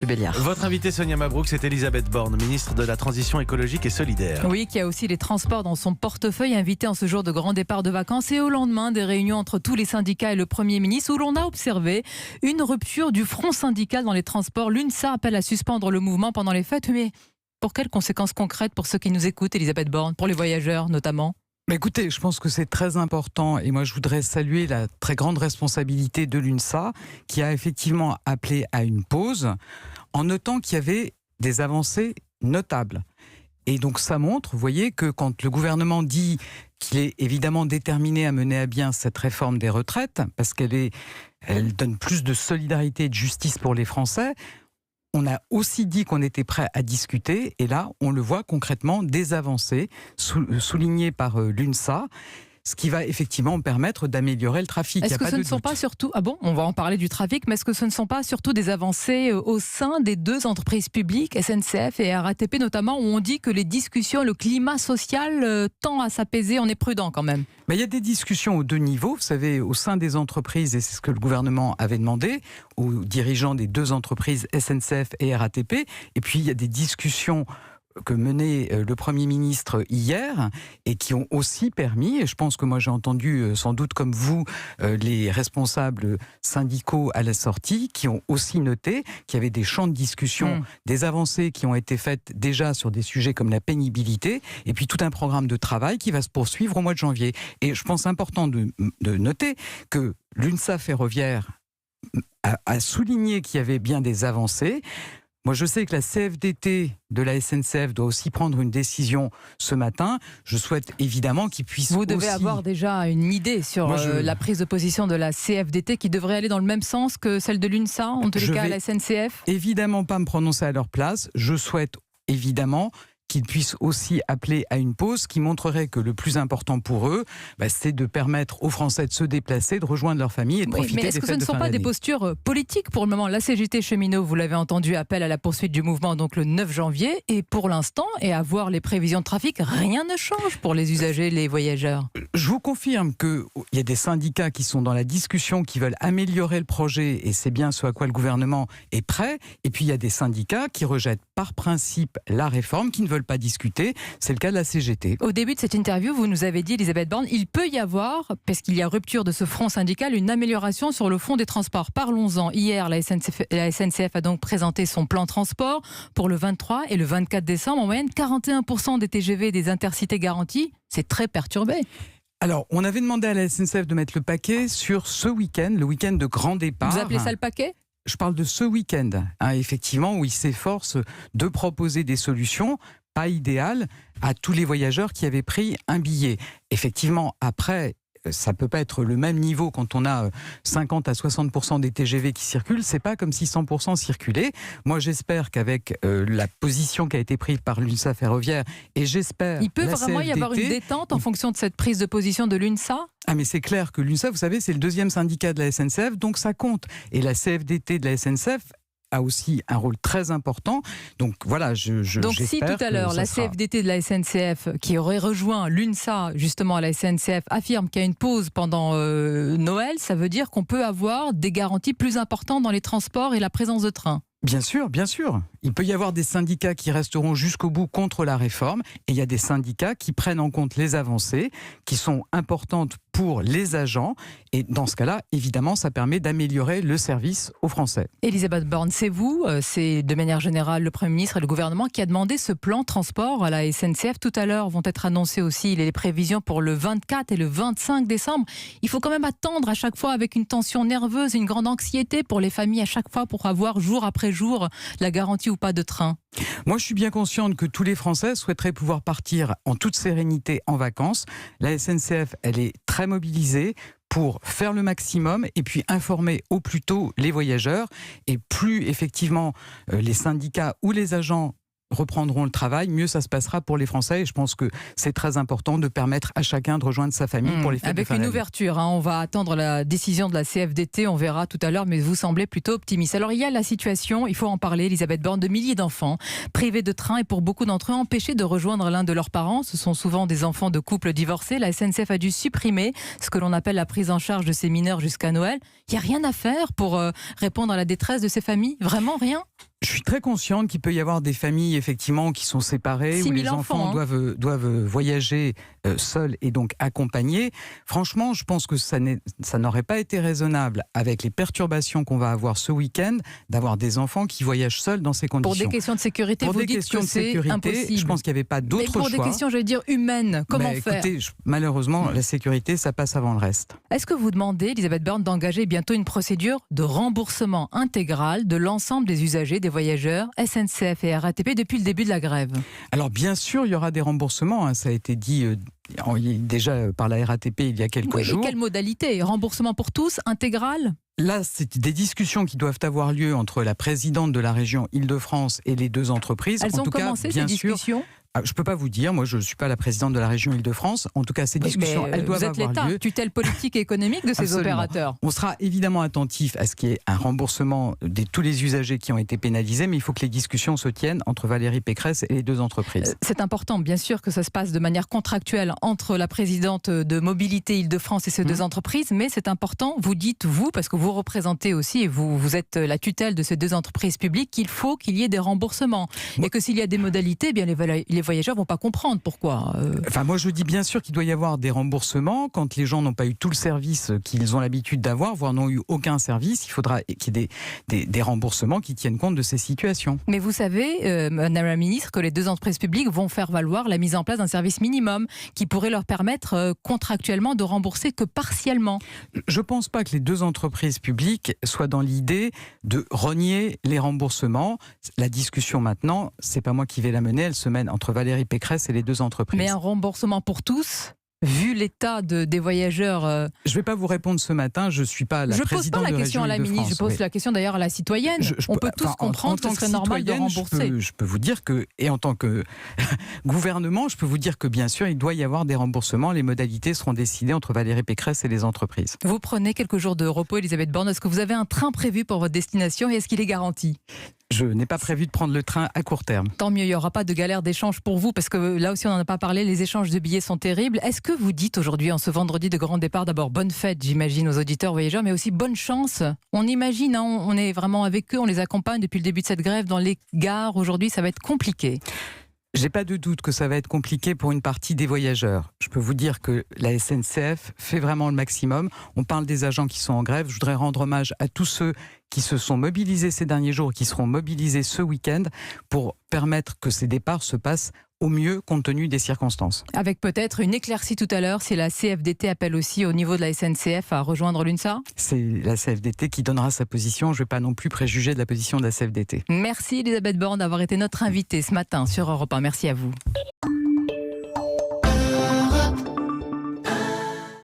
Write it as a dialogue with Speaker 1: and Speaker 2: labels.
Speaker 1: Béliard.
Speaker 2: Votre invitée Sonia Mabrouk, c'est Elisabeth Borne, ministre de la Transition écologique et solidaire.
Speaker 1: Oui, qui a aussi les transports dans son portefeuille, invité en ce jour de grand départ de vacances et au lendemain des réunions entre tous les syndicats et le Premier ministre où l'on a observé une rupture du front syndical dans les transports. L'UNSA appelle à suspendre le mouvement pendant les fêtes, mais pour quelles conséquences concrètes pour ceux qui nous écoutent, Elisabeth Borne, pour les voyageurs notamment ?
Speaker 3: Mais écoutez, je pense que c'est très important et moi je voudrais saluer la très grande responsabilité de l'UNSA qui a effectivement appelé à une pause en notant qu'il y avait des avancées notables. Et donc ça montre, vous voyez, que quand le gouvernement dit qu'il est évidemment déterminé à mener à bien cette réforme des retraites, parce qu'elle donne plus de solidarité et de justice pour les Français, on a aussi dit qu'on était prêt à discuter, et là, on le voit concrètement, des avancées soulignées par l'UNSA, ce qui va effectivement permettre d'améliorer le trafic.
Speaker 1: Est-ce que ce ne sont pas surtout... Ah bon, on va en parler du trafic, mais est-ce que ce ne sont pas surtout des avancées au sein des deux entreprises publiques, SNCF et RATP notamment, où on dit que les discussions, le climat social tend à s'apaiser, on est prudent quand même?
Speaker 3: Mais il y a des discussions aux deux niveaux, vous savez, au sein des entreprises, et c'est ce que le gouvernement avait demandé aux dirigeants des deux entreprises SNCF et RATP, et puis il y a des discussions que menait le Premier ministre hier et qui ont aussi permis, et je pense que moi j'ai entendu sans doute comme vous les responsables syndicaux à la sortie qui ont aussi noté qu'il y avait des champs de discussion, des avancées qui ont été faites déjà sur des sujets comme la pénibilité et puis tout un programme de travail qui va se poursuivre au mois de janvier. Et je pense important de noter que l'UNSA ferroviaire a souligné qu'il y avait bien des avancées. Moi, je sais que la CFDT de la SNCF doit aussi prendre une décision ce matin. Je souhaite évidemment qu'ils puissent
Speaker 1: Vous devez avoir déjà une idée sur la prise de position de la CFDT qui devrait aller dans le même sens que celle de l'UNSA, en tous les cas à la SNCF.
Speaker 3: Évidemment pas me prononcer à leur place. Je souhaite évidemment qu'ils puissent aussi appeler à une pause qui montrerait que le plus important pour eux, c'est de permettre aux Français de se déplacer, de rejoindre leur famille et de profiter des fêtes de fin d'année.
Speaker 1: Mais est-ce que ce ne sont pas des postures politiques pour le moment? La CGT cheminots, vous l'avez entendu, appelle à la poursuite du mouvement donc le 9 janvier et pour l'instant, et à voir les prévisions de trafic, rien ne change pour les usagers, les voyageurs.
Speaker 3: Je vous confirme qu'il y a des syndicats qui sont dans la discussion, qui veulent améliorer le projet et c'est bien ce à quoi le gouvernement est prêt. Et puis il y a des syndicats qui rejettent par principe la réforme, qui ne veulent pas discuter. C'est le cas de la CGT.
Speaker 1: Au début de cette interview, vous nous avez dit, Elisabeth Borne, il peut y avoir, parce qu'il y a rupture de ce front syndical, une amélioration sur le fond des transports. Parlons-en. Hier, la SNCF a donc présenté son plan transport pour le 23 et le 24 décembre. En moyenne, 41% des TGV et des intercités garantis. C'est très perturbé.
Speaker 3: Alors, on avait demandé à la SNCF de mettre le paquet sur ce week-end, le week-end de grand départ.
Speaker 1: Vous appelez ça le paquet ?
Speaker 3: Je parle de ce week-end, effectivement, où ils s'efforcent de proposer des solutions pas idéales à tous les voyageurs qui avaient pris un billet. Effectivement, après, ça peut pas être le même niveau quand on a 50 à 60% des TGV qui circulent. C'est pas comme si 100% circulaient. Moi, j'espère qu'avec la position qui a été prise par l'UNSA ferroviaire, et j'espère
Speaker 1: il peut
Speaker 3: la
Speaker 1: vraiment
Speaker 3: CFDT,
Speaker 1: y avoir une détente en fonction de cette prise de position de l'UNSA?
Speaker 3: Ah mais c'est clair que l'UNSA, vous savez, c'est le deuxième syndicat de la SNCF, donc ça compte. Et la CFDT de la SNCF a aussi un rôle très important. Donc voilà,
Speaker 1: donc si tout à l'heure la CFDT de la SNCF, qui aurait rejoint l'UNSA justement à la SNCF, affirme qu'il y a une pause pendant Noël, ça veut dire qu'on peut avoir des garanties plus importantes dans les transports et la présence de trains?
Speaker 3: Bien sûr, bien sûr. Il peut y avoir des syndicats qui resteront jusqu'au bout contre la réforme et il y a des syndicats qui prennent en compte les avancées qui sont importantes pour les agents et dans ce cas-là, évidemment, ça permet d'améliorer le service aux Français.
Speaker 1: Elisabeth Borne, c'est vous, c'est de manière générale le Premier ministre et le gouvernement qui a demandé ce plan transport à la SNCF. Tout à l'heure vont être annoncées aussi les prévisions pour le 24 et le 25 décembre. Il faut quand même attendre à chaque fois avec une tension nerveuse, une grande anxiété pour les familles à chaque fois pour avoir jour après jour la garantie ou pas de train.
Speaker 3: Moi, je suis bien consciente que tous les Français souhaiteraient pouvoir partir en toute sérénité en vacances. La SNCF, elle est très mobilisée pour faire le maximum et puis informer au plus tôt les voyageurs. Et plus, effectivement, les syndicats ou les agents reprendront le travail, mieux ça se passera pour les Français. Et je pense que c'est très important de permettre à chacun de rejoindre sa famille pour les fêtes de fin d'année.
Speaker 1: Avec une ouverture, on va attendre la décision de la CFDT, on verra tout à l'heure, mais vous semblez plutôt optimiste. Alors il y a la situation, il faut en parler, Elisabeth Borne, de milliers d'enfants privés de train et pour beaucoup d'entre eux empêchés de rejoindre l'un de leurs parents. Ce sont souvent des enfants de couples divorcés. La SNCF a dû supprimer ce que l'on appelle la prise en charge de ces mineurs jusqu'à Noël. Il n'y a rien à faire pour répondre à la détresse de ces familles? Vraiment rien?
Speaker 3: Je suis très consciente qu'il peut y avoir des familles effectivement qui sont séparées,
Speaker 1: 6
Speaker 3: où
Speaker 1: 000
Speaker 3: les enfants doivent voyager seuls et donc accompagnés. Franchement, je pense que ça n'aurait pas été raisonnable, avec les perturbations qu'on va avoir ce week-end, d'avoir des enfants qui voyagent seuls dans ces conditions.
Speaker 1: Pour des questions de sécurité, vous dites que c'est impossible.
Speaker 3: Je pense qu'il n'y avait pas d'autre choix.
Speaker 1: Mais pour des questions, j'allais dire, humaines, comment faire?
Speaker 3: Écoutez, malheureusement, la sécurité, ça passe avant le reste.
Speaker 1: Est-ce que vous demandez, Elisabeth Borne, d'engager bientôt une procédure de remboursement intégral de l'ensemble des usagers, des voyageurs, SNCF et RATP depuis le début de la grève?
Speaker 3: Alors bien sûr, il y aura des remboursements, hein, ça a été dit déjà par la RATP il y a quelques jours.
Speaker 1: Et quelle modalité? Remboursement pour tous, intégral?
Speaker 3: Là, c'est des discussions qui doivent avoir lieu entre la présidente de la région Île-de-France et les deux entreprises.
Speaker 1: Elles ont commencé ces discussions?
Speaker 3: Je ne peux pas vous dire, moi je ne suis pas la présidente de la région Île-de-France. En tout cas, ces discussions, elles doivent avoir lieu.
Speaker 1: Vous êtes l'État, tutelle politique et économique de ces opérateurs.
Speaker 3: On sera évidemment attentif à ce qu'il y ait un remboursement de tous les usagers qui ont été pénalisés, mais il faut que les discussions se tiennent entre Valérie Pécresse et les deux entreprises.
Speaker 1: C'est important, bien sûr, que ça se passe de manière contractuelle entre la présidente de Mobilité Île-de-France et ces deux entreprises, mais c'est important, vous dites, vous, parce que vous représentez aussi, et vous êtes la tutelle de ces deux entreprises publiques, qu'il faut qu'il y ait des remboursements. Et que s'il y a des modalités, eh bien les voyageurs ne vont pas comprendre pourquoi.
Speaker 3: Enfin, moi je dis bien sûr qu'il doit y avoir des remboursements quand les gens n'ont pas eu tout le service qu'ils ont l'habitude d'avoir, voire n'ont eu aucun service. Il faudra qu'il y ait des remboursements qui tiennent compte de ces situations.
Speaker 1: Mais vous savez, Madame la Ministre, que les deux entreprises publiques vont faire valoir la mise en place d'un service minimum qui pourrait leur permettre contractuellement de rembourser que partiellement.
Speaker 3: Je ne pense pas que les deux entreprises publiques soient dans l'idée de renier les remboursements. La discussion maintenant, c'est pas moi qui vais la mener, elle se mène entre Valérie Pécresse et les deux entreprises.
Speaker 1: Mais un remboursement pour tous, vu l'état des voyageurs...
Speaker 3: Je ne vais pas vous répondre ce matin, je ne suis pas la présidente de la région Île-de-France.
Speaker 1: Je ne pose pas la question à la ministre, je pose la question d'ailleurs à la citoyenne. On peut tous comprendre que ce serait normal de rembourser.
Speaker 3: Je peux vous dire que, et en tant que gouvernement, je peux vous dire que bien sûr, il doit y avoir des remboursements. Les modalités seront décidées entre Valérie Pécresse et les entreprises.
Speaker 1: Vous prenez quelques jours de repos, Elisabeth Borne. Est-ce que vous avez un train prévu pour votre destination et est-ce qu'il est garanti?
Speaker 3: Je n'ai pas prévu de prendre le train à court terme.
Speaker 1: Tant mieux, il n'y aura pas de galère d'échange pour vous, parce que là aussi on n'en a pas parlé, les échanges de billets sont terribles. Est-ce que vous dites aujourd'hui, en ce vendredi de grand départ, d'abord bonne fête, j'imagine, aux auditeurs voyageurs, mais aussi bonne chance? On imagine, hein, on est vraiment avec eux, on les accompagne depuis le début de cette grève dans les gares. Aujourd'hui, ça va être compliqué.
Speaker 3: J'ai pas de doute que ça va être compliqué pour une partie des voyageurs. Je peux vous dire que la SNCF fait vraiment le maximum. On parle des agents qui sont en grève. Je voudrais rendre hommage à tous ceux qui se sont mobilisés ces derniers jours et qui seront mobilisés ce week-end pour permettre que ces départs se passent au mieux compte tenu des circonstances.
Speaker 1: Avec peut-être une éclaircie tout à l'heure, si la CFDT appelle aussi au niveau de la SNCF à rejoindre l'UNSA? C'est
Speaker 3: la CFDT qui donnera sa position. Je ne vais pas non plus préjuger de la position de la CFDT.
Speaker 1: Merci Elisabeth Borne d'avoir été notre invitée ce matin sur Europe 1. Merci à vous.